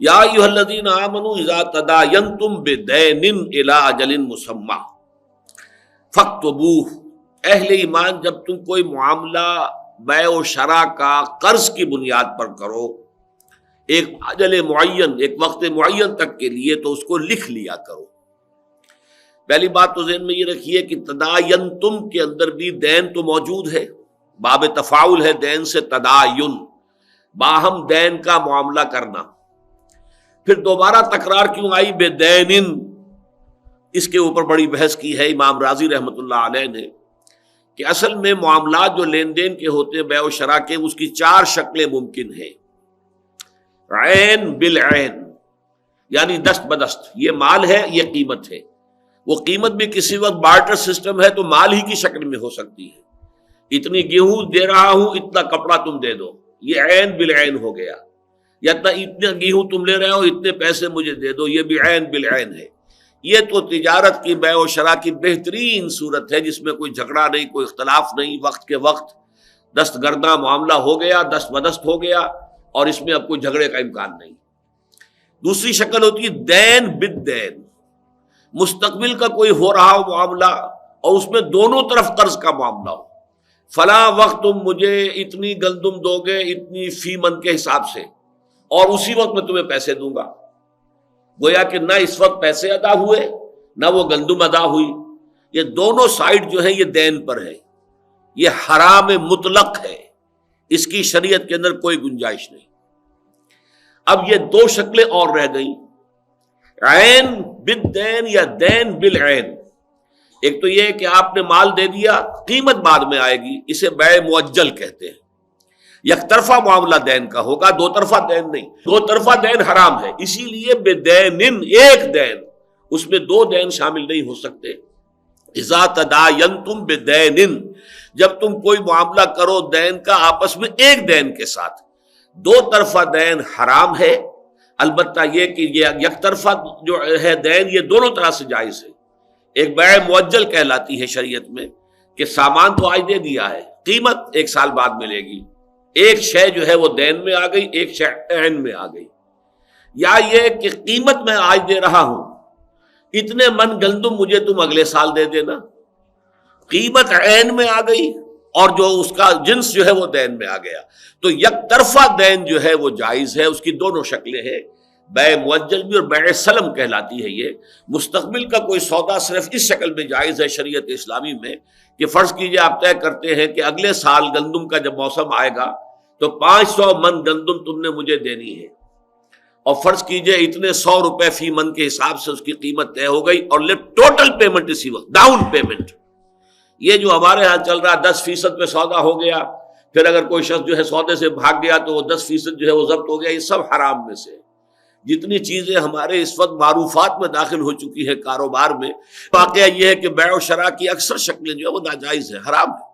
یا ایھا الذین آمنوا اذا تداینتم بدین الی اجل مسمی فاکتبوہ، اہل ایمان جب تم کوئی معاملہ بیع و شراء کا قرض کی بنیاد پر کرو ایک اجل معین، ایک وقت معین تک کے لیے، تو اس کو لکھ لیا کرو۔ پہلی بات تو ذہن میں یہ رکھیے کہ تداینتم کے اندر بھی دین تو موجود ہے، باب تفاعل ہے دین سے تداین، باہم دین کا معاملہ کرنا۔ پھر دوبارہ تکرار کیوں آئی بے دینن؟ اس کے اوپر بڑی بحث کی ہے امام رازی رحمۃ اللہ علیہ نے، کہ اصل میں معاملات جو لین دین کے ہوتے ہیں بیع و شراء کے، اس کی چار شکلیں ممکن ہیں۔ عین بالعین، یعنی دست بدست، یہ مال ہے یہ قیمت ہے، وہ قیمت بھی کسی وقت بارٹر سسٹم ہے تو مال ہی کی شکل میں ہو سکتی ہے، اتنی گیہوں دے رہا ہوں اتنا کپڑا تم دے دو، یہ عین بالعین ہو گیا، یا اتنا گیہوں تم لے رہے ہو اتنے پیسے مجھے دے دو، یہ بھی عین بالعین ہے۔ یہ تو تجارت کی بیع و شراء کی بہترین صورت ہے جس میں کوئی جھگڑا نہیں، کوئی اختلاف نہیں، وقت کے وقت دست گرداں معاملہ ہو گیا، دست بدست ہو گیا، اور اس میں اب کوئی جھگڑے کا امکان نہیں۔ دوسری شکل ہوتی ہے دین بالدین، مستقبل کا کوئی ہو رہا ہو معاملہ اور اس میں دونوں طرف قرض کا معاملہ ہو، فلاں وقت تم مجھے اتنی گندم دو گے اتنی فی من کے حساب سے، اور اسی وقت میں تمہیں پیسے دوں گا۔ گویا کہ نہ اس وقت پیسے ادا ہوئے نہ وہ گندم ادا ہوئی، یہ دونوں سائڈ جو ہے یہ دین پر ہے، یہ حرام مطلق ہے، اس کی شریعت کے اندر کوئی گنجائش نہیں۔ اب یہ دو شکلیں اور رہ گئیں، عین بالدین یا دین بالعین۔ ایک تو یہ کہ آپ نے مال دے دیا، قیمت بعد میں آئے گی، اسے بیع مؤجل کہتے ہیں، یک طرفہ معاملہ دین کا ہوگا، دو طرفہ دین نہیں، دو طرفہ دین حرام ہے، اسی لیے بے دینن، ایک دین، اس میں دو دین شامل نہیں ہو سکتے۔ اذا تداینتم بدینن، جب تم کوئی معاملہ کرو دین کا آپس میں ایک دین کے ساتھ، دو طرفہ دین حرام ہے، البتہ یہ کہ یہ یک طرفہ جو ہے دین یہ دونوں طرح سے جائز ہے۔ ایک بیع مؤجل کہلاتی ہے شریعت میں کہ سامان تو آج دے دیا ہے، قیمت ایک سال بعد ملے گی، ایک شے جو ہے وہ دین میں آ گئی، ایک شے عین میں آ گئی۔ یا یہ کہ قیمت میں آج دے رہا ہوں، اتنے من گندم مجھے تم اگلے سال دے دینا، قیمت عین میں آ گئی اور جو اس کا جنس جو ہے وہ دین میں آ گیا، تو یک طرفہ دین جو ہے وہ جائز ہے۔ اس کی دونوں شکلیں ہیں، بیع مؤجل بھی اور بیع سلم کہلاتی ہے۔ یہ مستقبل کا کوئی سودا صرف اس شکل میں جائز ہے شریعت اسلامی میں کہ فرض کیجئے آپ طے کرتے ہیں کہ اگلے سال گندم کا جب موسم آئے گا تو 500 من گندم تم نے مجھے دینی ہے، اور فرض کیجئے اتنے 100 روپے فی من کے حساب سے اس کی قیمت طے ہو گئی، اور ٹوٹل پیمنٹ اسی وقت، ڈاؤن پیمنٹ۔ یہ جو ہمارے ہاں چل رہا 10% پہ سودا ہو گیا، پھر اگر کوئی شخص جو ہے سودے سے بھاگ گیا تو وہ 10% جو ہے وہ ضبط ہو گیا، یہ سب حرام میں سے۔ جتنی چیزیں ہمارے اس وقت معروفات میں داخل ہو چکی ہے کاروبار میں، واقعہ یہ ہے کہ بیع و شراء کی اکثر شکلیں جو ہے وہ ناجائز ہے، حرام ہے،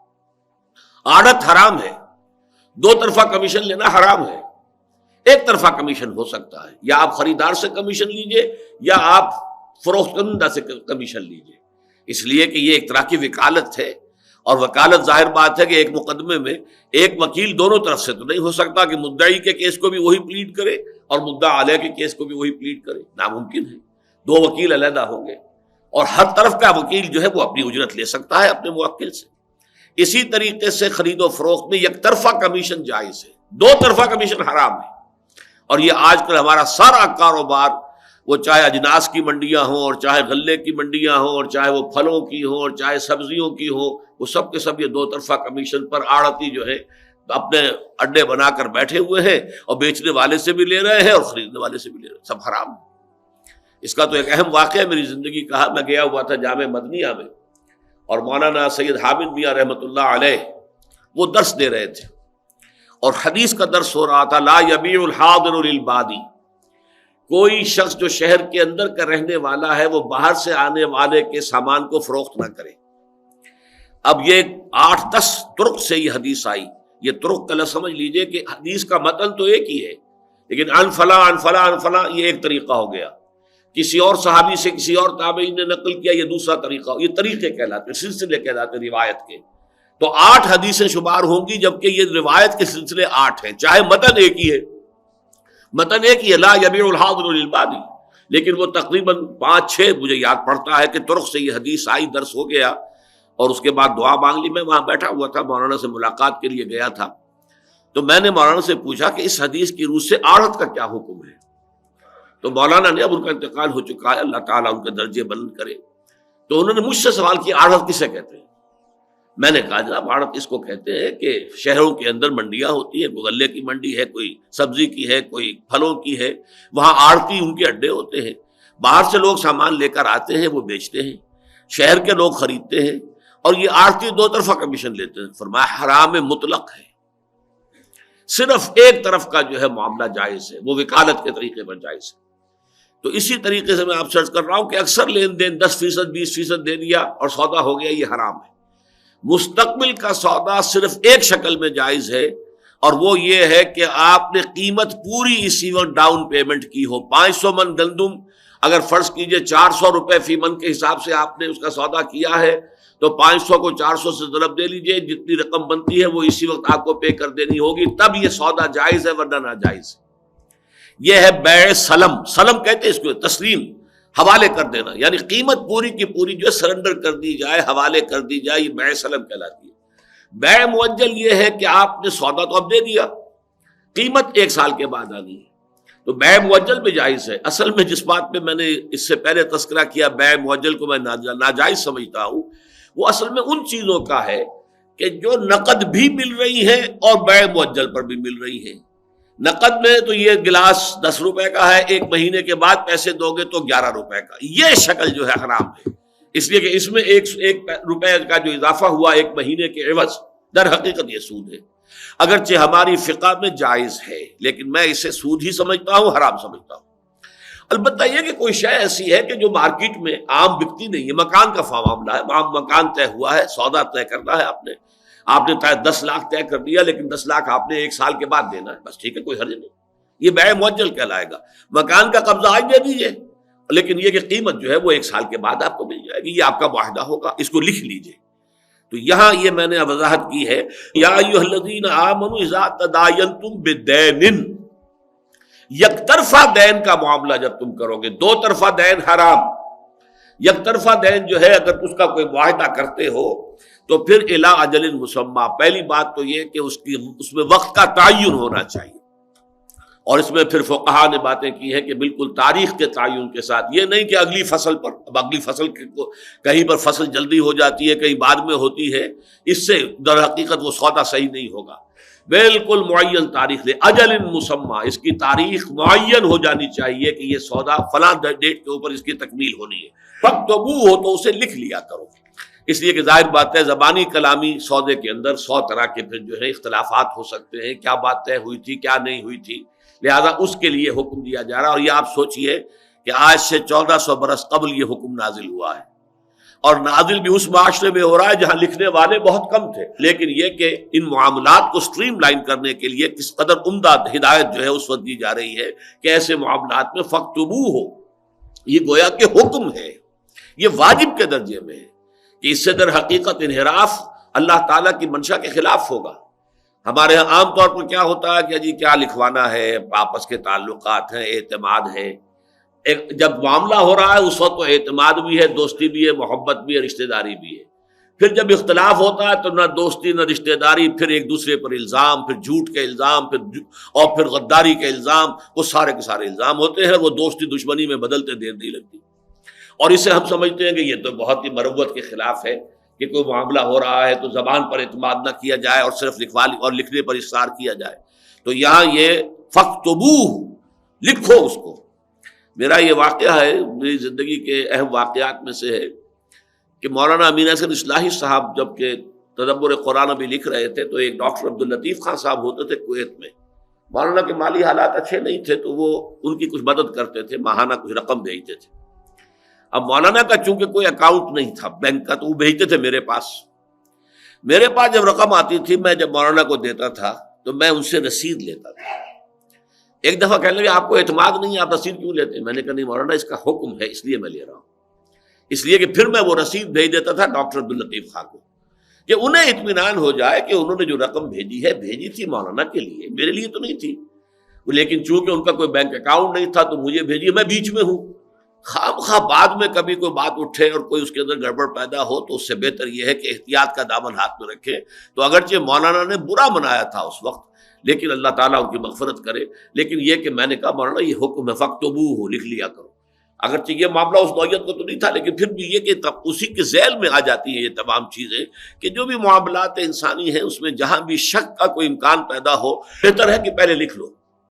عادت حرام ہے، دو طرفہ کمیشن لینا حرام ہے۔ ایک طرفہ کمیشن ہو سکتا ہے، یا آپ خریدار سے کمیشن لیجئے یا آپ فروخت کنندہ سے کمیشن لیجئے، اس لیے کہ یہ ایک طرح کی وکالت ہے، اور وکالت ظاہر بات ہے کہ ایک مقدمے میں ایک وکیل دونوں طرف سے تو نہیں ہو سکتا کہ مدعی کے کیس کو بھی وہی پلیڈ کرے اور مدعا علیہ کے کیس کو بھی وہی پلیڈ کرے، ناممکن ہے، دو وکیل علیحدہ ہوں گے، اور ہر طرف کا وکیل جو ہے وہ اپنی اجرت لے سکتا ہے اپنے موکل سے۔ اسی طریقے سے خرید و فروخت میں یک طرفہ کمیشن جائز ہے، دو طرفہ کمیشن حرام ہے۔ اور یہ آج کل ہمارا سارا کاروبار، وہ چاہے اجناس کی منڈیاں ہوں اور چاہے غلے کی منڈیاں ہوں اور چاہے وہ پھلوں کی ہوں اور چاہے سبزیوں کی ہوں، وہ سب کے سب یہ دو طرفہ کمیشن پر آڑتی جو ہے اپنے اڈے بنا کر بیٹھے ہوئے ہیں، اور بیچنے والے سے بھی لے رہے ہیں اور خریدنے والے سے بھی لے رہے ہیں، سب حرام ہے۔ اس کا تو ایک اہم واقعہ میری زندگی کا، میں گیا ہوا تھا جامع مدنیہ میں، اور مولانا سید حامد میاں رحمۃ اللہ علیہ وہ درس دے رہے تھے، اور حدیث کا درس ہو رہا تھا، لا یبیع الحاضر للبادی، کوئی شخص جو شہر کے اندر کا رہنے والا ہے وہ باہر سے آنے والے کے سامان کو فروخت نہ کرے۔ اب یہ 8-10 طرق سے یہ حدیث آئی، یہ طرق کا لفظ سمجھ لیجئے کہ حدیث کا متن تو ایک ہی ہے، لیکن عن فلاں عن فلاں عن فلاں یہ ایک طریقہ ہو گیا، کسی اور صحابی سے کسی اور تابعی نے نقل کیا یہ دوسرا طریقہ، یہ طریقے کہلاتے ہیں، سلسلے کہلاتے ہیں روایت کے۔ تو 8 حدیثیں شمار ہوں گی، جبکہ یہ روایت کے سلسلے 8 ہیں، چاہے متن ایک ہی ہے، متن ایک یہ لا یبیع الحاضر للبادی، لیکن وہ تقریباً 5-6 مجھے یاد پڑتا ہے کہ ترک سے یہ حدیث آئی، درس ہو گیا، اور اس کے بعد دعا مانگ لی۔ میں وہاں بیٹھا ہوا تھا، مولانا سے ملاقات کے لیے گیا تھا، تو میں نے مولانا سے پوچھا کہ اس حدیث کی روح سے آڑت کا کیا حکم ہے؟ تو مولانا نے، اب ان کا انتقال ہو چکا ہے، اللہ تعالیٰ ان کے درجے بلند کرے، تو انہوں نے مجھ سے سوال کیا آڑت کسے کہتے ہیں؟ میں نے کہا جناب آڑت اس کو کہتے ہیں کہ شہروں کے اندر منڈیاں ہوتی ہیں، کوئی غلے کی منڈی ہے، کوئی سبزی کی ہے، کوئی پھلوں کی ہے، وہاں آڑتی ان کے اڈے ہوتے ہیں، باہر سے لوگ سامان لے کر آتے ہیں، وہ بیچتے ہیں، شہر کے لوگ خریدتے ہیں، اور یہ آڑتی دو طرفہ کمیشن لیتے ہیں۔ فرمایا حرام مطلق ہے، صرف ایک طرف کا جو ہے معاملہ جائز ہے، وہ وکالت کے طریقے پر جائز ہے۔ تو اسی طریقے سے میں آپ سرچ کر رہا ہوں کہ اکثر لین دین 10% 20% دے دیا اور سودا ہو گیا، یہ حرام ہے۔ مستقبل کا سودا صرف ایک شکل میں جائز ہے، اور وہ یہ ہے کہ آپ نے قیمت پوری اسی وقت ڈاؤن پیمنٹ کی ہو۔ 500 من گندم اگر فرض کیجئے 400 روپے فی من کے حساب سے آپ نے اس کا سودا کیا ہے، تو 500 کو 400 سے ضرب دے لیجئے، جتنی رقم بنتی ہے وہ اسی وقت آپ کو پے کر دینی ہوگی، تب یہ سودا جائز ہے، ورنہ ناجائز ہے۔ یہ ہے بیع سلم، سلم کہتے ہیں اس کو، تسلیم، حوالے کر دینا، یعنی قیمت پوری کی پوری جو ہے سرنڈر کر دی جائے، حوالے کر دی جائے، یہ بیع سلم کہلاتی ہے۔ بیع مؤجل یہ ہے کہ آپ نے سودا تو اب دے دیا، قیمت 1 سال کے بعد آنی ہے، تو بیع مؤجل بھی جائز ہے۔ اصل میں جس بات پہ میں نے اس سے پہلے تذکرہ کیا بیع مؤجل کو میں ناجائز سمجھتا ہوں، وہ اصل میں ان چیزوں کا ہے کہ جو نقد بھی مل رہی ہیں اور بیع مؤجل پر بھی مل رہی ہیں۔ نقد میں تو یہ گلاس 10 روپے کا ہے، 1 مہینے کے بعد پیسے دو گے تو 11 روپے کا، یہ شکل جو ہے حرام ہے، اس لیے کہ اس میں 1 روپے کا جو اضافہ ہوا 1 مہینے کے عوض، در حقیقت یہ سود ہے، اگرچہ ہماری فقہ میں جائز ہے، لیکن میں اسے سود ہی سمجھتا ہوں، حرام سمجھتا ہوں۔ البتہ یہ کہ کوئی شے ایسی ہے کہ جو مارکیٹ میں عام بکتی نہیں ہے، مکان کا معاملہ ہے، مکان طے ہوا ہے، سودا طے کرنا ہے آپ نے 10 لاکھ طے کر دیا، لیکن 10 لاکھ آپ نے 1 سال کے بعد دینا ہے، بس ٹھیک ہے، کوئی حرج نہیں، یہ بیع مؤجل کہلائے گا۔ مکان کا قبضہ آج دے دیجیے، لیکن یہ کہ قیمت جو ہے وہ 1 سال کے بعد آپ کو مل جائے گی، یہ آپ کا معاہدہ ہوگا، اس کو لکھ لیجیے۔ تو یہاں یہ میں نے وضاحت کی ہے، یا ایھا الذین آمنوا اذا تداینتم بدین، یک طرفہ دین کا معاملہ جب تم کرو گے، 2 طرفہ دین حرام۔ یک طرفہ دین جو ہے اگر اس کا کوئی معاہدہ کرتے ہو تو پھر الی اجل مسمی، پہلی بات تو یہ کہ اس میں وقت کا تعین ہونا چاہیے، اور اس میں پھر فقہا نے باتیں کی ہیں کہ بالکل تاریخ کے تعین کے ساتھ، یہ نہیں کہ اگلی فصل پر، اب اگلی فصل کہیں پر فصل جلدی ہو جاتی ہے، کہیں بعد میں ہوتی ہے، اس سے در حقیقت وہ سودا صحیح نہیں ہوگا۔ بالکل معین تاریخ لے، اجل مسمی، اس کی تاریخ معین ہو جانی چاہیے کہ یہ سودا فلاں ڈیٹ کے اوپر اس کی تکمیل ہونی ہے، فاکتبوہ ہو تو اسے لکھ لیا کرو، اس لیے کہ ظاہر بات ہے زبانی کلامی سودے کے اندر 100 طرح کے پھر جو ہے اختلافات ہو سکتے ہیں، کیا بات طے ہوئی تھی کیا نہیں ہوئی تھی، لہذا اس کے لیے حکم دیا جا رہا ہے۔ اور یہ آپ سوچئے کہ آج سے 1400 برس قبل یہ حکم نازل ہوا ہے، اور نازل بھی اس معاشرے میں ہو رہا ہے جہاں لکھنے والے بہت کم تھے، لیکن یہ کہ ان معاملات کو سٹریم لائن کرنے کے لیے کس قدر عمدہ ہدایت جو ہے اس وقت دی جا رہی ہے کہ ایسے معاملات میں فاکتبوہ ہو، یہ گویا کہ حکم ہے، یہ واجب کے درجے میں ہے، کہ اس سے در حقیقت انحراف اللہ تعالیٰ کی منشا کے خلاف ہوگا۔ ہمارے ہاں عام طور پر کیا ہوتا ہے کہ جی کیا لکھوانا ہے، آپس کے تعلقات ہیں، اعتماد ہے، جب معاملہ ہو رہا ہے اس وقت تو اعتماد بھی ہے، دوستی بھی ہے، محبت بھی ہے، رشتہ داری بھی ہے، پھر جب اختلاف ہوتا ہے تو نہ دوستی نہ رشتہ داری، پھر ایک دوسرے پر الزام، پھر جھوٹ کے الزام، پھر غداری کے الزام، وہ سارے کے سارے الزام ہوتے ہیں، وہ دوستی دشمنی میں بدلتے دیر نہیں لگتی، اور اسے ہم سمجھتے ہیں کہ یہ تو بہت ہی مروت کے خلاف ہے کہ کوئی معاملہ ہو رہا ہے تو زبان پر اعتماد نہ کیا جائے اور صرف اور لکھنے پر اصرار کیا جائے۔ تو یہاں یہ فاکتبوہ، لکھو اس کو۔ میرا یہ واقعہ ہے، میری زندگی کے اہم واقعات میں سے ہے کہ مولانا امین حسن اصلاحی صاحب جب کہ تدبر قرآن ابھی لکھ رہے تھے تو ایک ڈاکٹر عبداللطیف خان صاحب ہوتے تھے کویت میں، مولانا کے مالی حالات اچھے نہیں تھے تو وہ ان کی کچھ مدد کرتے تھے، ماہانہ کچھ رقم بھیجتے تھے۔ اب مولانا کا چونکہ کوئی اکاؤنٹ نہیں تھا بینک کا تو وہ بھیجتے تھے میرے پاس جب رقم آتی تھی میں جب مولانا کو دیتا تھا تو میں ان سے رسید لیتا تھا۔ ایک دفعہ کہنے لگے آپ کو اعتماد نہیں ہے، آپ رسید کیوں لیتے ہیں؟ میں نے کہا نہیں مولانا اس کا حکم ہے اس لیے میں لے رہا ہوں، اس لیے کہ پھر میں وہ رسید بھیج دیتا تھا ڈاکٹر عبداللطیف خان کو کہ انہیں اطمینان ہو جائے کہ انہوں نے جو رقم بھیجی ہے بھیجی تھی مولانا کے لیے، میرے لیے تو نہیں تھی، لیکن چونکہ ان کا کوئی بینک اکاؤنٹ نہیں تھا تو مجھے بھیجیے، میں بیچ میں ہوں۔ خواہ مخواہ بعد میں کبھی کوئی بات اٹھے اور کوئی اس کے اندر گڑبڑ پیدا ہو تو اس سے بہتر یہ ہے کہ احتیاط کا دامن ہاتھ میں رکھیں۔ تو اگرچہ مولانا نے برا منایا تھا اس وقت، لیکن اللہ تعالیٰ ان کی مغفرت کرے، لیکن یہ کہ میں نے کہا مولانا یہ حکم ہے فاکتبوہ، لکھ لیا کرو۔ اگرچہ یہ معاملہ اس نوعیت کو تو نہیں تھا، لیکن پھر بھی یہ کہ اسی کے ذیل میں آ جاتی ہیں یہ تمام چیزیں کہ جو بھی معاملات انسانی ہیں اس میں جہاں بھی شک کا کوئی امکان پیدا ہو، بہتر ہے کہ پہلے لکھ لو۔